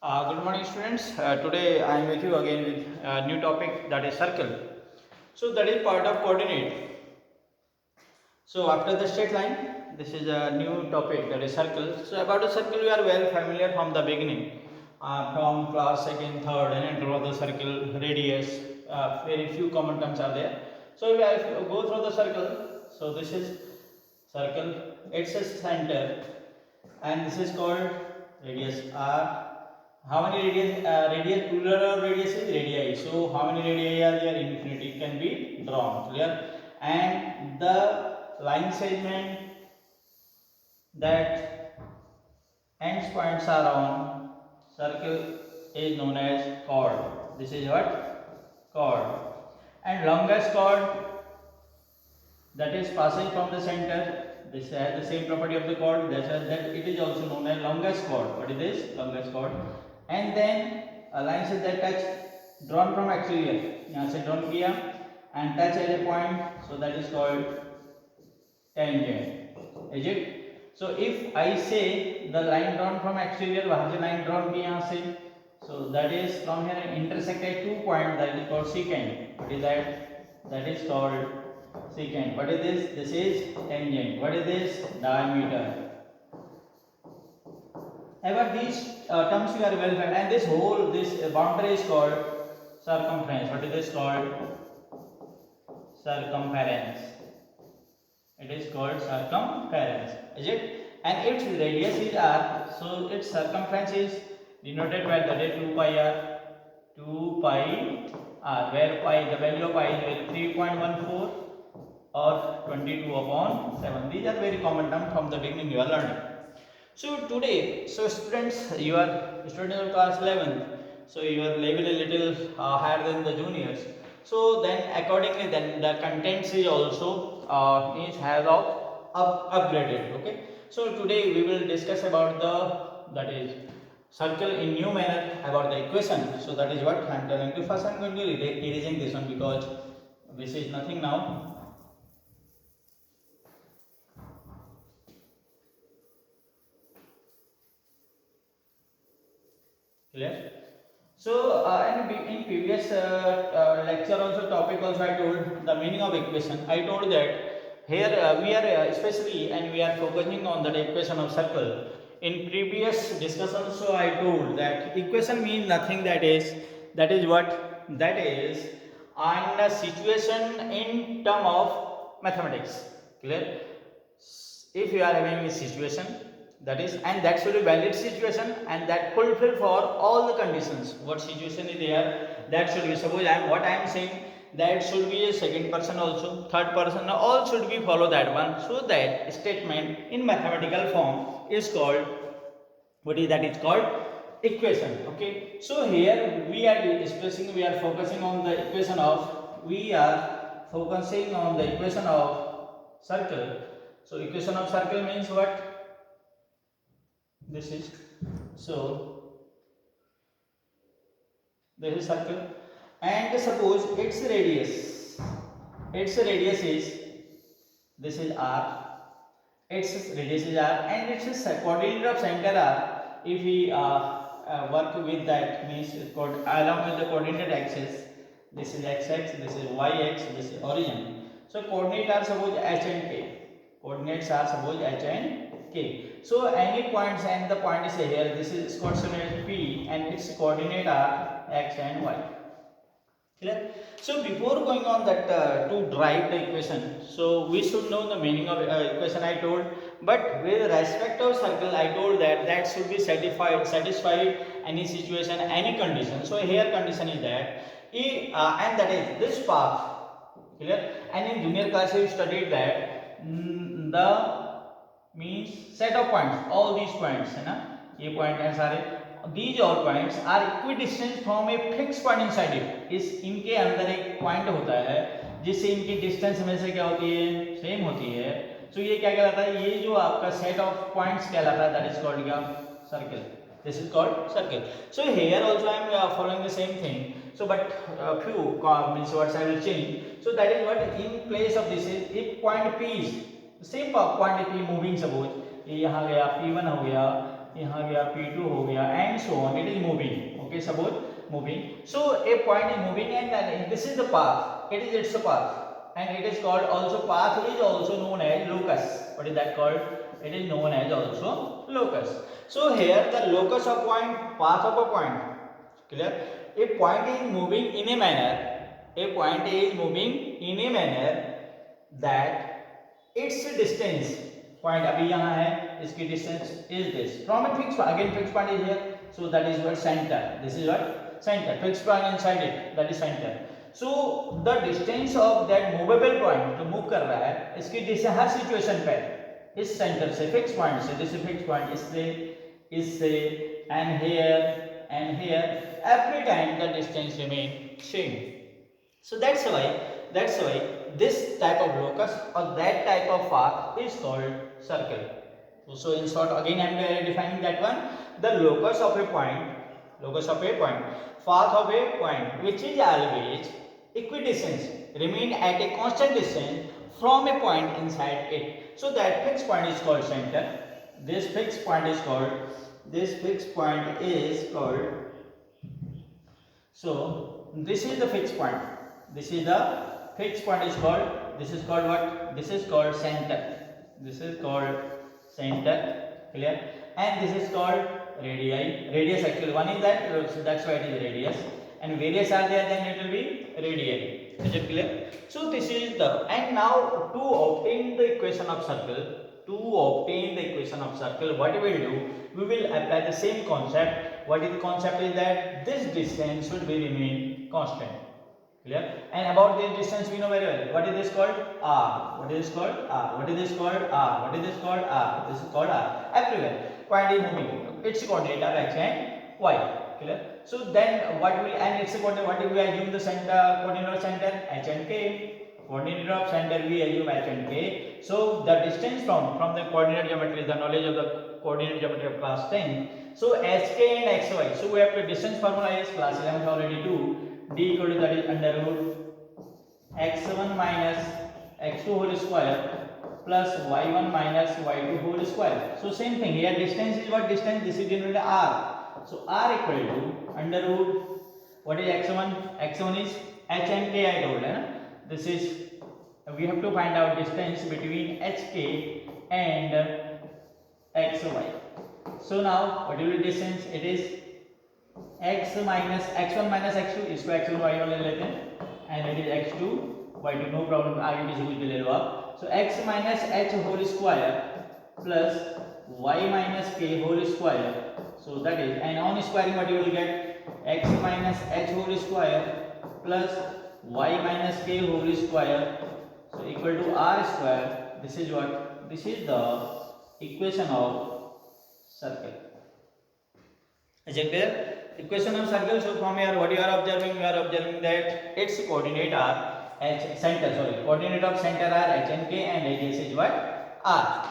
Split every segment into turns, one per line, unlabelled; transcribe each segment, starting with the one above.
Good morning, students. Today I am with you again with a new topic, that is circle. So that is part of coordinate. So after the straight line, this is a new topic, that is circle. So about the circle we are well familiar from the beginning, from class second, third, and draw the circle, radius. Very few common terms are there. So if you go through the circle, so this is circle. It's a center, and this is called radius r. How many radius ruler or radius is radii? So how many radii are there? Infinity can be drawn. Clear? And the line segment that ends points are on circle is known as chord. This is what? Chord. And longest chord that is passing from the center, this has the same property of the chord, that it is also known as longest chord. What is this? Longest chord. And then lines that touch, drawn from exterior, यहाँ से drawn किया and touch at a point, so that is called tangent. Is it? So if I say the line drawn from exterior, वहाँ से line drawn की यहाँ से, so that is from here intersect at 2 points, that is called secant. What is that? That is called secant. What is this? This is tangent. What is this? Diameter. About these terms you are well familiar, and this boundary is called circumference. What is this called? Circumference. It is called circumference. Is it? And its radius is r, so its circumference is denoted by that is 2 pi r. 2 pi r, where pi, the value of pi is 3.14 or 22 upon 7. These are very common terms from the beginning you are learning. So today, so students, you are students of class 11th, so your level a little higher than the juniors. So then accordingly, then the contents is also is has of upgraded. Okay. So today we will discuss about that is circle in new manner, about the equation. So that is what I am telling you. First I am going to erasing this one because this is nothing now. Clear? So in previous lecture also, topic also, I told the meaning of equation. I told that here we are especially and we are focusing on the equation of circle. In previous discussion also I told that equation means nothing, that is what, that is on a situation in term of mathematics. Clear? If you are having a situation, that is, and that should be valid situation and that fulfill for all the conditions. What situation is there, that should be, suppose what I am saying, that should be a second person also, third person, all should be follow that one. So that statement in mathematical form is called, what is that? It's called equation. Okay, so here we are discussing, we are focusing on the equation of, we are focusing on the equation of circle. So equation of circle means what? This is, so this is circle, and suppose its radius is, this is r, its radius is r, and its coordinate of center r. If we work with that, means along with the coordinate axis, this is x-axis, this is y-axis, this is origin. So coordinates are suppose h and k. Coordinates are suppose h and k. So any points, and the point is here, this is coordinate p and its coordinate are x and y. Clear? So before going on that to derive the equation, so we should know the meaning of equation I told, but with respect of circle I told that should be satisfied any situation, any condition. So here condition is that and that is this path. Clear? And in junior class you studied that the means set of points, all these points है ना, ये point है सारे, these all points are equidistant from a fixed point inside it. इस इनके अंदर एक point होता है जिससे इनकी distance में से क्या होती है, same होती है. So ये क्या कहलाता है, ये जो आपका set of points कहलाता है, that is called क्या, circle. This is called circle. So here also I am following the same thing. So but few means words I will change. So that is what in place of this is, if point P is same point P moving, suppose ये यहाँ गया P1 हो गया, यहाँ गया P2 हो गया and so on. It is moving. Okay, suppose moving. So a point is moving and then this is the path. It is its path and it is called also path is also known as locus. What is that called? It is known as also locus. So here the locus of point, path of a point. Clear? A point is moving in a manner. A point is moving in a manner that its distance. Point अभी यहाँ है, इसकी distance is this from a fixed point. Again fixed point is here, so that is what center. This is what center. Fixed point inside it, that is center. So the distance of that movable point जो move कर रहा है, इसकी distance हर situation पे इस center से fixed point से, this is fixed point इससे and here every time the distance remain same. So that's why this type of locus or that type of path is called circle. So in short, again I am defining that one. The locus of a point, path of a point, which is always equidistant, remain at a constant distance from a point inside it. So that fixed point is called center. This fixed point is called. So this is the fixed point. This is the fixed point is called. This is called what? This is called center. Clear? And this is called radii. Radius actually one is that, so that's why it is radius. And various are there, then it will be radii. Is it clear? So this is the, and now to obtain the equation of circle, what we will do, we will apply the same concept. What is the concept is that this distance should be remain constant. Clear? And about this distance we know very well. What is this called? R. What is this called? R. This is called R. Everywhere. Point is moving. Its coordinate are x and y. Clear? So then what will, and its coordinate, what if we assume the center, coordinate of center? H and K. Coordinate of center we assume H and K. So the distance from the coordinate geometry, the knowledge of the coordinate geometry of class 10. So Sk and Xy. So we have the distance formula is class 11 already 2. D equal to that is under root x1 minus x2 whole square plus y1 minus y2 whole square. So same thing here, distance is what distance? This is denoted r. So r equal to under root, what is x1? x1 is h and k I told. This is, we have to find out distance between hk and xy. So now what will be distance? It is x1 minus x2 इसको x1 y1 ले लेते हैं and it is x2 y2, no problem, आगे किसी कुछ भी ले लो आप. So x minus h whole square plus y minus k whole square. So that is, and on squaring what you will get? X minus h whole square plus y minus k whole square, so equal to r square. This is what? This is the equation of circle. Is it clear? Equation of circle. So from here what you are observing? You are observing that its coordinate are coordinate of center are h and k and radius is what? R.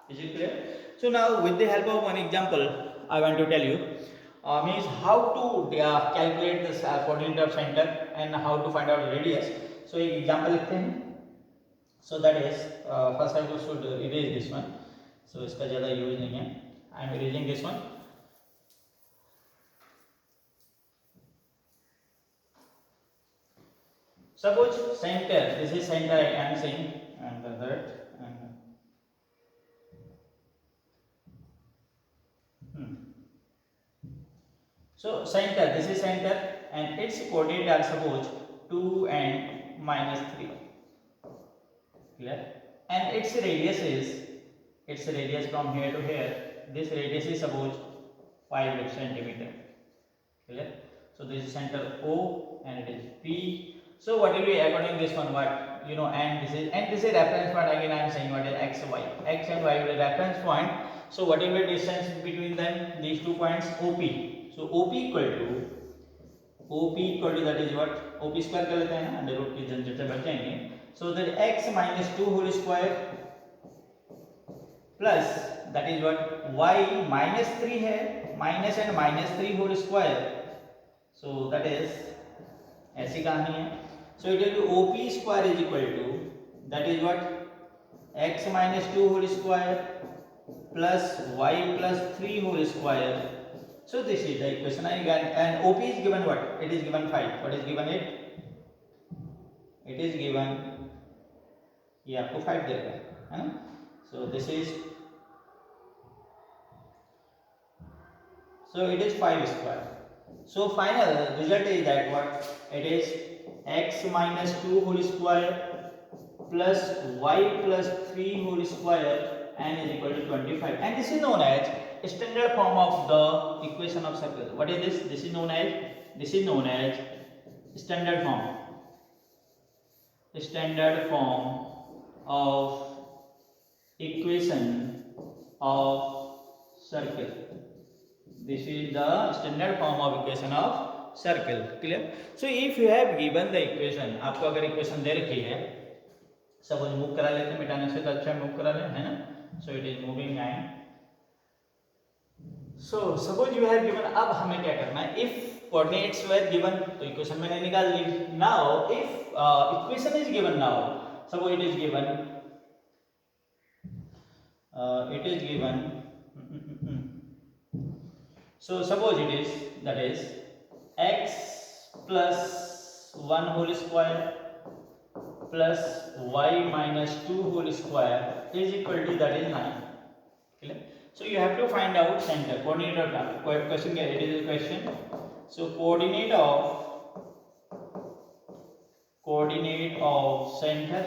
Is it clear? So now with the help of one example I want to tell you means how to calculate this coordinate of center and how to find out radius. So एक example लिखते हैं. So that is first I should erase this one. So इसका ज़्यादा use नहीं है. I am erasing this one. Suppose center, this is center I am saying, and that so center, this is center and its coordinate are suppose 2 and minus 3. Clear? And its radius from here to here, this radius is suppose 5 centimeter. Clear? So this is center O and it is P. So what will be according to this one, what you know, and this is reference point. Again I am saying what is x and y will be reference point. So what will be distance between them, these 2 points? OP. So OP equal to that is what? OP square कर लेते हैं ना, under root की झंझट से बच जाएंगे. So that x minus 2 whole square plus that is what? Y minus 3 है, minus and minus 3 whole square. So that is ऐसी कहानी है. So it will be OP square is equal to that is what? X minus 2 whole square plus y plus 3 whole square. So this is the equation I got, and OP is given what? It is given 5. What is given it? It is given, ये आपको 5 दे रहा है ना? So this is, so it is 5 square. So final result is that what? It is x minus 2 whole square plus y plus 3 whole square and is equal to 25. And this is known as standard form of the equation of circle. What is this? This is known as standard form. Standard form of equation of circle. This is the standard form of equation of circle. Clear? So if you have given the equation, आपको अगर equation दे रखी है, suppose move करा लेते हैं, मिटाने से तो अच्छा मूव करा लें, है ना? So it is moving and so suppose you have given, अब हमें क्या करना है? If coordinates were given, तो equation मैंने निकाल ली. Now if equation is given now, suppose it is given, so suppose it is, that is x plus 1 whole square plus y minus 2 whole square is equal to, that is 9. Clear? So you have to find out center, coordinate of question. It is a question. So coordinate of center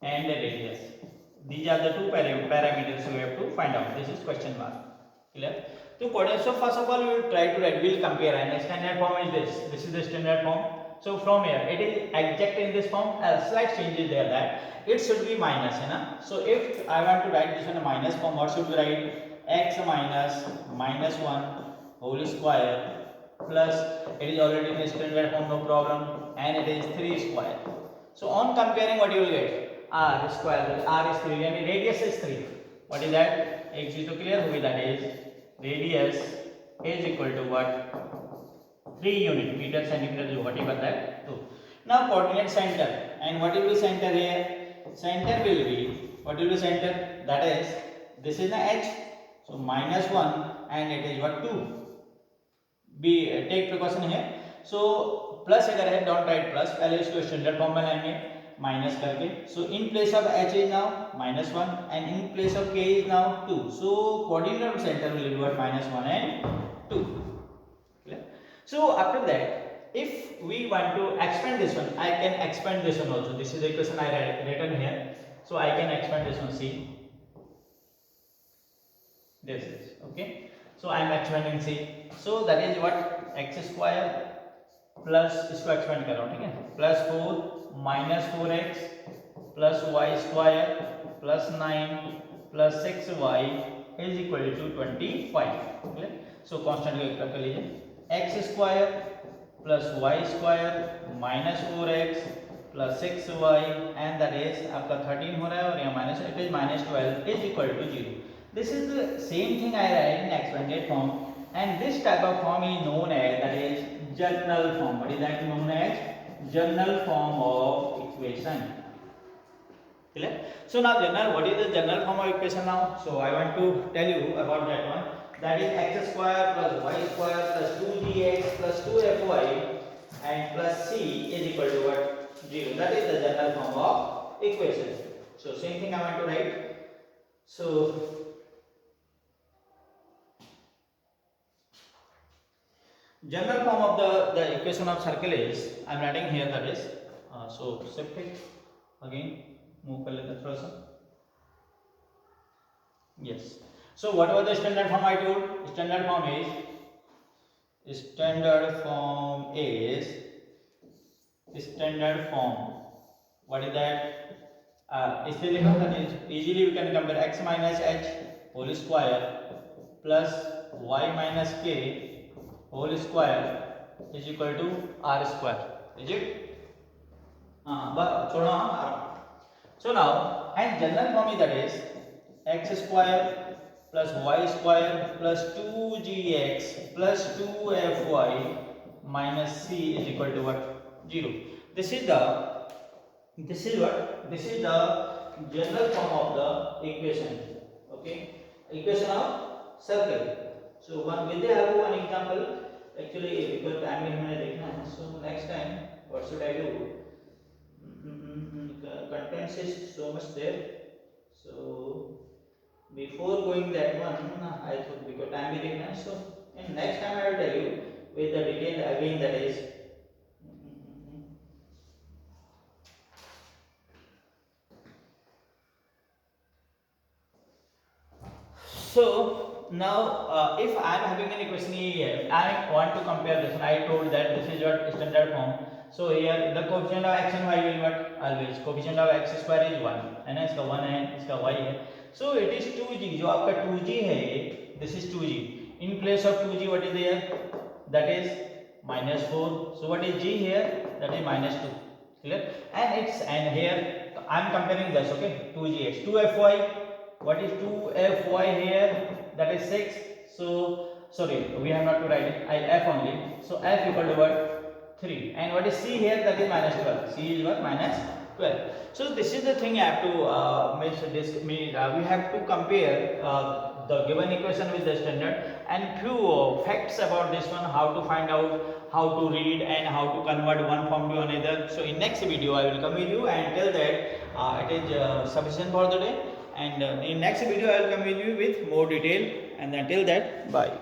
and the radius. These are the two parameters you have to find out. This is question mark. Clear? So coordinate. So first of all, we will try to write. We will compare. And the standard form is this. This is the standard form. So from here, it is exact in this form. A slight change is there, that it should be minus, है ना? So if I want to write this in a minus form, what should we write? X minus 1 whole square plus, it is already in the standard form, no problem, and it is 3 square. So on comparing, what you will get? R square. R is 3 and radius is 3. What is that? X is to clear who that is. Radius is equal to what? 3 unit, meter, centimeter, whatever that. 2. Now coordinate center, and what will be center here? Center will be, what will be center? That is, this is the h, so minus 1 and it is what? 2. Be take precaution here. So plus अगर है, don't write plus, पहले इसको standard form में लाएंगे minus करके. So in place of h is now minus 1 and in place of k is now 2. So coordinate of center will be what? Minus 1 and 2. Clear? So after that, if we want to expand this one, I can expand this one also. This is the equation I written here. So I can expand this one. See, this is okay. So I am expanding C. So that is what? X square plus, इसको expand कर रहा हूँ, ठीक है? Plus 4 minus 4x plus y square plus 9 plus 6y is equal to 25. Clear? So constant कर लीजिए. X square plus y square minus 4x plus 6y and that is आपका 13 हो रहा है और यहाँ minus, it is minus 12 is equal to 0. This is the same thing I write in expanded form, and this type of form is known as, that is general form. What is that known as? General form of equation. Clear? So now general, what is the general form of equation now? So I want to tell you about that one. That is x square plus y square plus 2gx plus 2fy and plus c is equal to what? 0. That is the general form of equation. So same thing I want to write. So general form of the equation of circle is, I am writing here, that is, so shift it again, move कर लेते थोड़ा सा. Yes. So what was the standard form I told? Standard form what is that? इससे लिखा था, easily we can compare x minus h whole square plus y minus k whole square is equal to r square. Is it? छोड़ो r. So now, and general form is, that is x square plus y square plus 2gx plus 2fy minus c is equal to what? 0. This is the general form of the equation. Okay, equation of circle. So one with the help of one example, actually because time is मैंने देखना है, so next time what should I do? Contents is so much there, so before going that one I thought because time is देखना है, so in next time I will tell you with the detail again, that is so now if I am having an equation here, I want to compare this one. I told that this is your standard form. So here the coefficient of x and y will what? Always coefficient of x square is 1 है ना, इसका 1 है, इसका y है. So it is 2g. जो आपका 2g है, this is 2g. In place of 2g what is there? That is -4. So what is g here? That is -2. Clear? And here I am comparing this. Okay, 2gx, 2fy. What is 2fy here? That is 6. So sorry, we have not to write it. I f only. So f equal to what? 3. And what is c here? That is -12. C is what? -12. So this is the thing I have to we have to compare the given equation with the standard, and few facts about this one, how to find out, how to read, and how to convert one form to another. So in next video I will come with you, and till that it is sufficient for the day. And in next video I will come with you with more detail, and until that, bye.